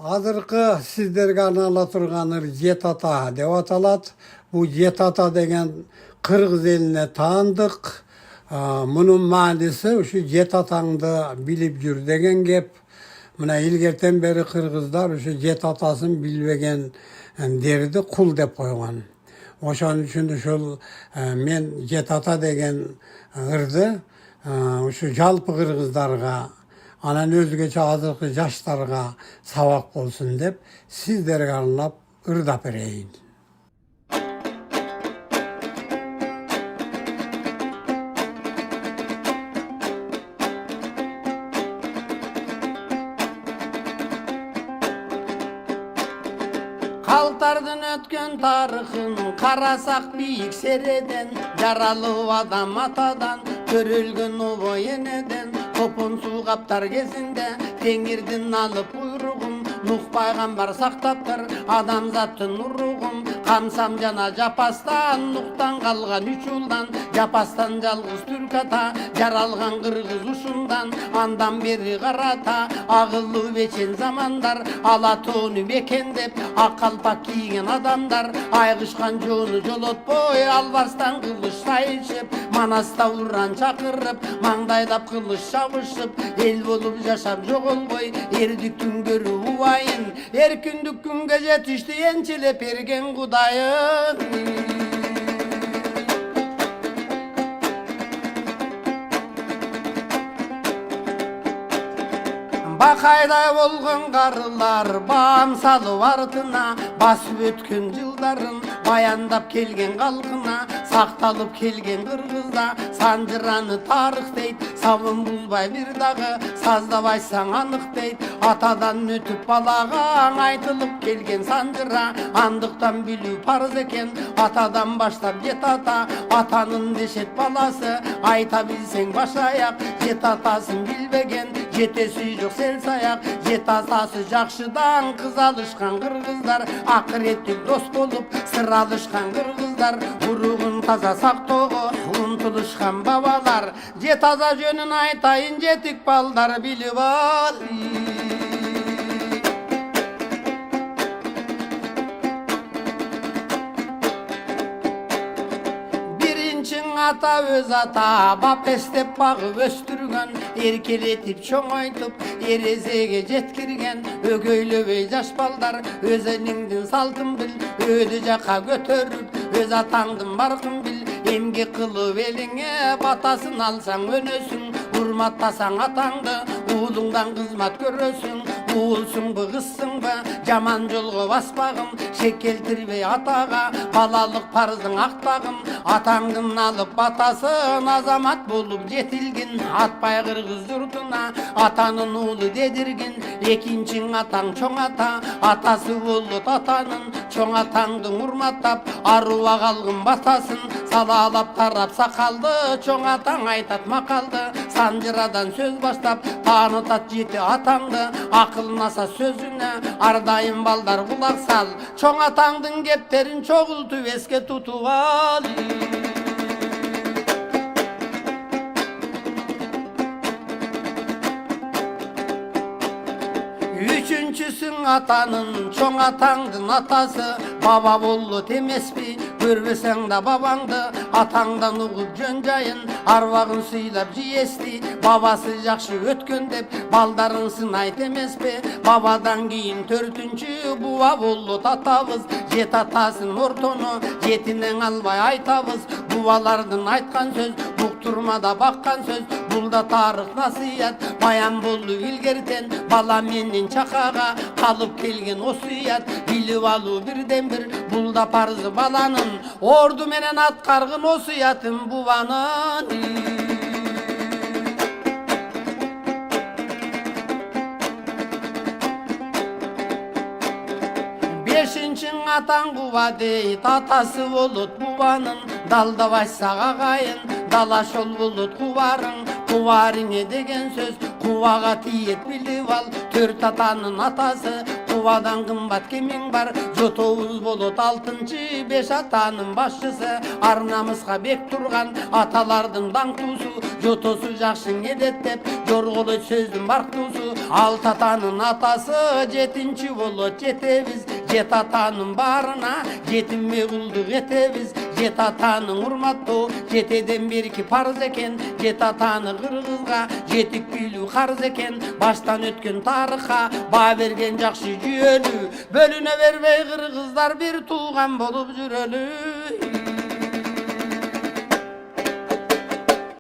Азыркы сиздерге арнала турган ыр Жет ата деп аталат. Бул Жет ата деген кыргыз элине таандык. Мунун мааниси ушу Жет атаңды билип жүр деген кеп. Мына илгертен бери кыргыздар ушу Жет атасын билбеген дерди кул деп койгон. Ошон үчүн ушул мен Жет ата деген ырды ушу жалпы кыргыздарга анан өзгөчө азыркы жаштарга сабак болсун деп сиздерге арнап ырдап берейин. Калтардын өткөн тарыхын карасак бийик середен, жаралуу адам атадан, көрүлгөн обо энеден, топун суу каптар кезинде теңирдин алып буйругун, Нух пайгамбар сактаптыр адамзаттын уругун. Камсам жана жапастан, Нухтан калган 3 жылдан, жапастан жалгыз түрк ата, жаралган кыргыз ушундан, андан бери карата, агылуу бечен замандар, ала тоону мекендеп, ак калпак кийген адамдар, айгышкан жоону жолотпой, албастан кылыч сайышып, манаста уран чакырып, маңдайлап кылыч чабышып, эл болуп жашап жоголбой, эрдиктин көрү убайын, эркиндик күнгө жетишти энчилеп берген Кудайын. Бакайдай болгон карылар баам салып артына, басып өткөн жылдарын баяндап келген калкына, сакталып келген кыргызда санжыраны тарых дейт, сабын булбай бир дагы саздабайсаң анык дейт, атадан өтүп балага айтылып келген санжыра, андыктан билүү парыз экен, атадан баштап Жет ата, атанын дешет баласы, айта билсең баш аяк, Жет атасын билбеген жетеси жок сел саяк, Жет атасы жакшыдан кыз алышкан кыргыздар, акыреттик дос болуп сыр алышкан кыргыздар, уругун таза сактоого умтулушкан бабалар, Жет ата жөнүн айтайын жетик балдар билип ал. Ата өз ата, бап эстеп багып өстүргөн, эркелетип чоңойтуп, эрезеге жеткирген, өгөйлөбөй жаш балдар, өз элиңдин салтын бил, өдү жака көтөрүп, өз атаңдын баркын бил, эмгек кылып элиңе батасын алсаң өнөсүң, урматтасаң атаңды, уулуңдан кызмат көрөсүң, уулсуңбу кызсыңбы, жаман жолго баспагын, шек келтирбей атага, балалык парыздын актагын, атаңдын алып батасын, азамат болуп жетилгин, атпай кыргыз журтуна, атанын уулу дедиргин, экинчиң атаң чоң ата, атасы болот атанын, чоң атаңды урматтап, аруа калгын батасын, салаалап тарап сакалды, чоң атаң айтат макалды, санжырадан сөз баштап, таанытат жети атаңды, акылнаса сөзүнө, ар дайым балдар кулак сал, чоң атаңдын кептерин чогултуп эске тутуп ал. Үчүнчүсүң атанын, чоң атаңдын атасы, баба болот эмеспи, көрбөсөң да бабаңды, атаңдан угуп жөн жайын, арбагын сыйлап жиести, бабасы жакшы өткөн деп, балдарын сынайт эмеспи, бабадан кийин 4-чү буба болот атабыз, Жет атасын ортону, жетинен албай айтабыз, бубалардын айткан сөз, буктурмада баккан сөз, бул да тарых насыят, баян болду илгертен, бала менен чакага, калып келген осуят, билип алуу бирден бир, бул да парызы баланын, орду менен аткаргын осуятын бубанын. Бешинчиң атаң буба дейт, атасы болот бубанын, далда башсак агайын, дала шол болот кубарың, кубарыңе деген сөз, кубага тиет билип ал, 4 атанын атасы, Tuvadan kımbat kimin var? Jotovuz bolut altıncı, beş atanın başçısı. Arnamızga bek turgan atalardın dаңtusu. Jotosu jakşın edet dep, jorgulu sözdün barktusu. Alt atanın atası, jetinci bolut jetebiz. Jet atanın barına, jetinme kulduk etebiz. Jet atanın urmatto, jeteden berki parz eken. Jet atanı kırgızga, jetip bilүү karz eken. Baştan ötken tarıxa, ba bergen jakşı jüyölü. Bölüne vermey kırgızlar bir tuğan bolup jürölü.